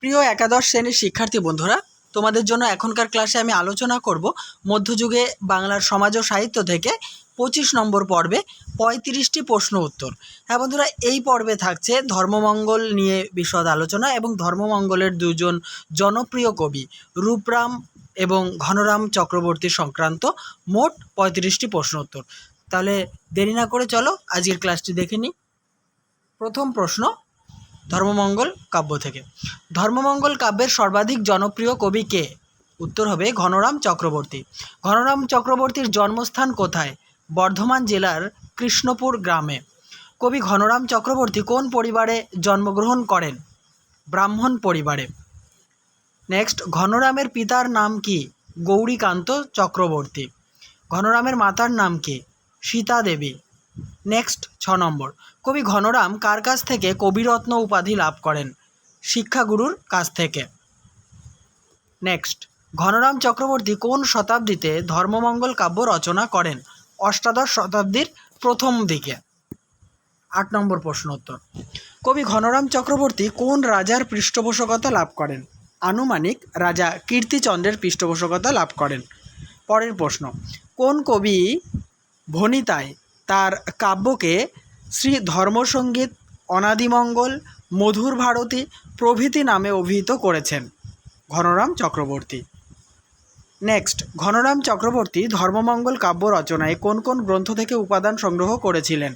প্রিয় একাদশ শ্রেণীর শিক্ষার্থী বন্ধুরা, তোমাদের জন্য এখনকার ক্লাসে আমি আলোচনা করব মধ্যযুগে বাংলার সমাজ ও সাহিত্য থেকে 25 নম্বর পর্বে 35টি প্রশ্ন উত্তর। হ্যাঁ বন্ধুরা, এই পর্বে থাকছে ধর্মমঙ্গল নিয়ে বিশদ আলোচনা এবং ধর্মমঙ্গলের দুজন জনপ্রিয় কবি রূপরাম এবং ঘনরাম চক্রবর্তী সংক্রান্ত মোট 35টি প্রশ্ন উত্তর। তাহলে দেরি না করে চলো আজকের ক্লাসটি দেখে নিই। প্রথম প্রশ্ন ধর্মমঙ্গল কাব্য থেকে। ধর্মমঙ্গল কাব্যের সর্বাধিক জনপ্রিয় কবি কে? উত্তর হবে ঘনরাম চক্রবর্তী। ঘনরাম চক্রবর্তীর জন্মস্থান কোথায়? বর্ধমান জেলার কৃষ্ণপুর গ্রামে। কবি ঘনরাম চক্রবর্তী কোন পরিবারে জন্মগ্রহণ করেন? ব্রাহ্মণ পরিবারে। নেক্সট, ঘনরামের পিতার নাম কি? গৌরীকান্ত চক্রবর্তী। ঘনরামের মাতার নাম কি? সীতা দেবী। নেক্সট 6 নম্বর, কবি ঘনরাম কার কাছ থেকে কবিরত্ন উপাধি লাভ করেন? শিক্ষাগুরুর কাছ থেকে। নেক্সট, ঘনরাম চক্রবর্তী কোন শতাব্দীতে ধর্মমঙ্গল কাব্য রচনা করেন? অষ্টাদশ শতাব্দীর প্রথম দিকে। 8 নম্বর প্রশ্ন উত্তর, কবি ঘনরাম চক্রবর্তী কোন রাজার পৃষ্ঠপোষকতা লাভ করেন? আনুমানিক রাজা কীর্তিচন্দ্রের পৃষ্ঠপোষকতা লাভ করেন। পরের প্রশ্ন, কোন কবি ভণিতায় তার কাব্যকে শ্রী ধর্মসঙ্গীত, অনাদিমঙ্গল, মধুর ভারতী প্রভৃতি নামে অভিহিত করেছেন? ঘনরাম চক্রবর্তী। নেক্সট, ঘনরাম চক্রবর্তী ধর্মমঙ্গল কাব্য রচনায় কোন কোন গ্রন্থ থেকে উপাদান সংগ্রহ করেছিলেন?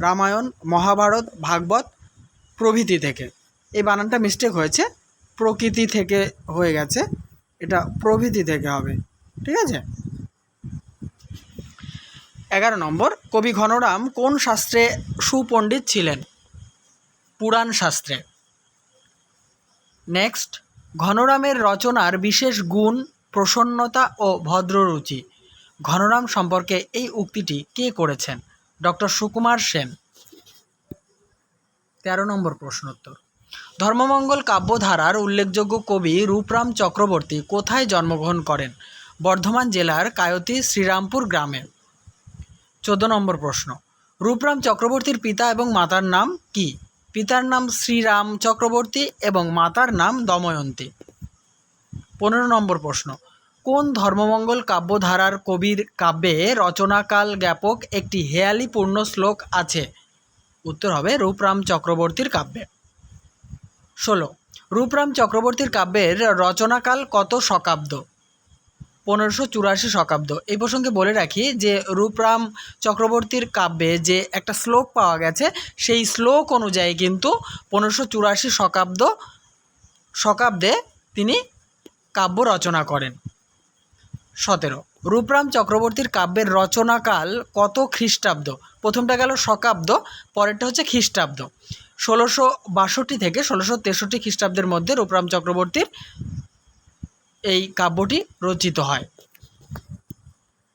রামায়ণ, মহাভারত, ভাগবত প্রভৃতি থেকে। এই বানানটা মিস্টেক হয়েছে, প্রকৃতি থেকে হয়ে গেছে, এটা প্রভৃতি থেকে হবে, ঠিক আছে। 11 নম্বর, কবি ঘনরাম কোন শাস্ত্রে সুপণ্ডিত ছিলেন? পুরাণ শাস্ত্রে। নেক্সট, ঘনরামের রচনার বিশেষ গুণ প্রসন্নতা ও ভদ্ররুচি। ঘনরাম সম্পর্কে এই উক্তিটি কে করেছেন? ডক্টর সুকুমার সেন। 13 নম্বর প্রশ্নোত্তর, ধর্মমঙ্গল কাব্যধারার উল্লেখযোগ্য কবি রূপরাম চক্রবর্তী কোথায় জন্মগ্রহণ করেন? বর্ধমান জেলার কায়তি শ্রীরামপুর গ্রামে। 14 নম্বর প্রশ্ন, রূপরাম চক্রবর্তীর পিতা এবং মাতার নাম কি? পিতার নাম শ্রীরাম চক্রবর্তী এবং মাতার নাম দময়ন্তী। 15 নম্বর প্রশ্ন, কোন ধর্মমঙ্গল কাব্যধারার কবির কাব্যে রচনাকাল জ্ঞাপক একটি হেয়ালিপূর্ণ শ্লোক আছে? উত্তর হবে রূপরাম চক্রবর্তীর কাব্যে। 16, রূপরাম চক্রবর্তীর কাব্যের রচনাকাল কত শকাব্দ? 1584 শকাব্দ। এই প্রসঙ্গে বলে রাখি যে রূপরাম চক্রবর্তীর কাব্যে যে একটা শ্লোক পাওয়া গেছে, সেই শ্লোক অনুযায়ী কিন্তু 1584 শকাব্দে তিনি কাব্য রচনা করেন। 17, রূপরাম চক্রবর্তীর কাব্যের রচনাকাল কত খ্রিস্টাব্দ? প্রথমটা গেল শকাব্দ, পরেরটা হচ্ছে খ্রিস্টাব্দ। 1662 থেকে 1663 খ্রিস্টাব্দের মধ্যে রূপরাম চক্রবর্তীর এই কাব্যটি রচিত হয়।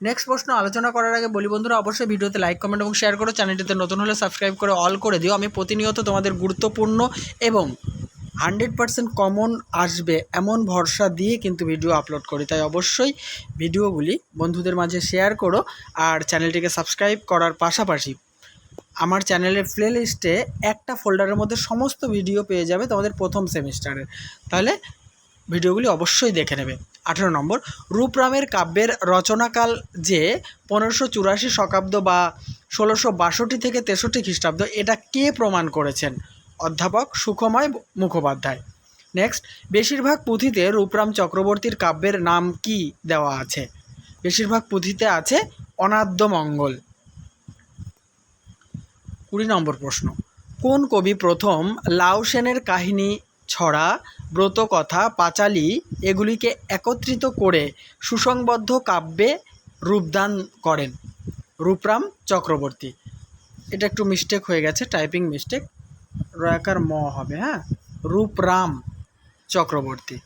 নেক্সট প্রশ্ন আলোচনা করার আগে বলি বন্ধুরা, অবশ্যই ভিডিওতে লাইক, কমেন্ট এবং শেয়ার করো। চ্যানেলটিতে নতুন হলে সাবস্ক্রাইব করে অল করে দিও। আমি প্রতিনিয়ত তোমাদের গুরুত্বপূর্ণ এবং 100% কমন আসবে এমন ভরসা দিয়ে কিন্তু ভিডিও আপলোড করি, তাই অবশ্যই ভিডিওগুলি বন্ধুদের মাঝে শেয়ার করো। আর চ্যানেলটিকে সাবস্ক্রাইব করার পাশাপাশি আমার চ্যানেলের প্লেলিস্টে একটা ফোল্ডারের মধ্যে সমস্ত ভিডিও পেয়ে যাবে তোমাদের প্রথম সেমিস্টারের, তাহলে ভিডিওগুলি অবশ্যই দেখে নেবে। 18 নম্বর, রূপরামের কাব্যের রচনাকাল যে 1584 শকাব্দ বা 1662 থেকে 63 খ্রিস্টাব্দ, এটা কে প্রমাণ করেছেন? অধ্যাপক সুখময় মুখোপাধ্যায়। নেক্সট, বেশিরভাগ পুঁথিতে রূপরাম চক্রবর্তীর কাব্যের নাম কি দেওয়া আছে? বেশিরভাগ পুঁথিতে আছে অনাদ্যমঙ্গল। 20 নম্বর প্রশ্ন, কোন কবি প্রথম লাউ সেনের কাহিনী, ছড়া, ব্রতকথা, পাঁচালী এগুলিকে একত্রিত করে সুসংবদ্ধ কাব্যে রূপদান করেন? রূপরাম চক্রবর্তী। এটা একটু মিস্টেক হয়ে গেছে, টাইপিং মিস্টেক, রয়াকার ম হবে, হ্যাঁ, রূপরাম চক্রবর্তী।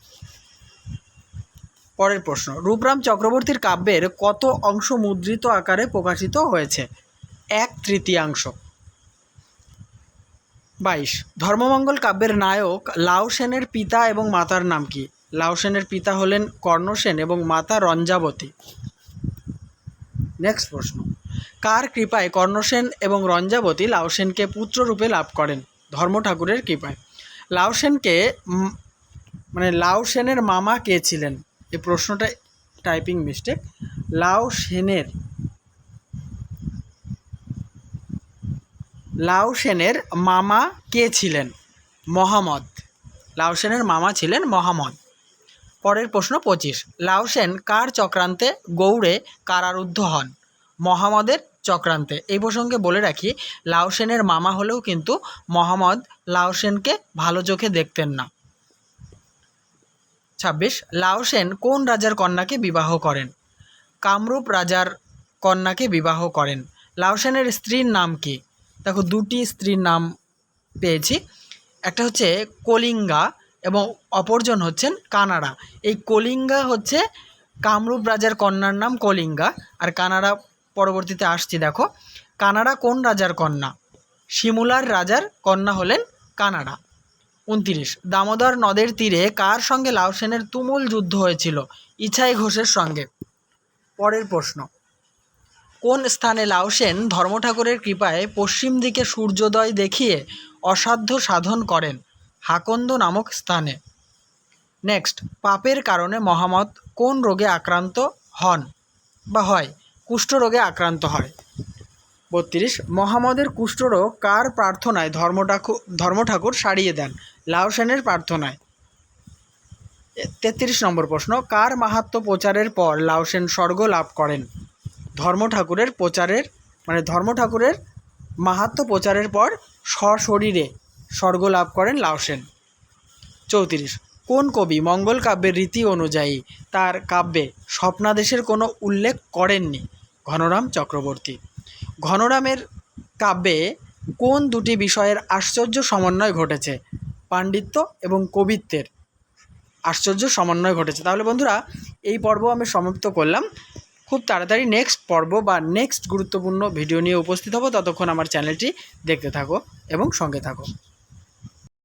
পরের প্রশ্ন, রূপরাম চক্রবর্তীর কাব্যের কত অংশ মুদ্রিত আকারে প্রকাশিত হয়েছে? 1/3। 22, ধর্মমঙ্গল কাব্যের নায়ক লাউ সেনের পিতা এবং মাতার নাম কি? লাউ সেনের পিতা হলেন কর্ণসেন এবং মাতা রঞ্জাবতী। নেক্সট প্রশ্ন, কার কৃপায় কর্ণসেন এবং রঞ্জাবতী লাউ সেনকে পুত্ররূপে লাভ করেন? ধর্ম ঠাকুরের কৃপায়। লাউ সেনকে মানে লাও সেনের মামা কে ছিলেন? এই প্রশ্নটা টাইপিং মিস্টেক। লাও সেনের মামা কে ছিলেন? মহামদ। লাও সেনের মামা ছিলেন মহামদ। পরের প্রশ্ন 25, লাও সেন কার চক্রান্তে গৌড়ে কারারুদ্ধ হন? মহামদের চক্রান্তে। এই প্রসঙ্গে বলে রাখি, লাও সেনের মামা হলেও কিন্তু মহামদ লাও সেনকে ভালো চোখে দেখতেন না। 26, লাও সেন কোন রাজার কন্যাকে বিবাহ করেন? কামরূপ রাজার কন্যাকে বিবাহ করেন। লাও সেনের স্ত্রীর নাম কি? দেখো, দুটি স্ত্রীর নাম পেয়েছি, একটা হচ্ছে কলিঙ্গা এবং অপরজন হচ্ছেন কানাড়া। এই কলিঙ্গা হচ্ছে কামরূপ রাজার কন্যার নাম কলিঙ্গা, আর কানাড়া পরবর্তীতে আসছি। দেখো, কানাড়া কোন রাজার কন্যা? শিমুলার রাজার কন্যা হলেন কানাড়া। 29, দামোদর নদের তীরে কার সঙ্গে লাও সেনের তুমুল যুদ্ধ হয়েছিল? ইছাই ঘোষের সঙ্গে। পরের প্রশ্ন, কোন স্থানে লাও সেন ধর্মঠাকুরের কৃপায় পশ্চিম দিকে সূর্যোদয় দেখিয়ে অসাধ্য সাধন করেন? হাকন্দ নামক স্থানে। নেক্সট, পাপের কারণে মহামদ কোন রোগে আক্রান্ত হন বা হয়? কুষ্ঠরোগে আক্রান্ত হয়। 32, মহামদের কুষ্ঠরোগ কার প্রার্থনায় ধর্মঠাকুর সারিয়ে দেন? লাও সেনের প্রার্থনায়। 33 নম্বর প্রশ্ন, কার মাহাত্ম্য প্রচারের পর লাও সেন স্বর্গ লাভ করেন? ধর্মঠাকুরের মাহাত্ম্য প্রচারের পর সশরীরে স্বর্গ লাভ করেন লাও সেন। 34, কোন কবি মঙ্গল কাব্যের রীতি অনুযায়ী তার কাব্যে স্বপ্নাদেশের কোনো উল্লেখ করেননি? ঘনরাম চক্রবর্তী। ঘনরামের কাব্যে কোন দুটি বিষয়ের আশ্চর্য সমন্বয় ঘটেছে? পাণ্ডিত্য এবং কবিত্বের আশ্চর্য সমন্বয় ঘটেছে। তাহলে বন্ধুরা, এই পর্ব আমি সমাপ্ত করলাম। খুব তাড়াতাড়ি নেক্সট পর্ব বা নেক্সট গুরুত্বপূর্ণ ভিডিও নিয়ে উপস্থিত হব। ততক্ষণ আমার চ্যানেলটি দেখতে থাকো এবং সঙ্গে থাকো।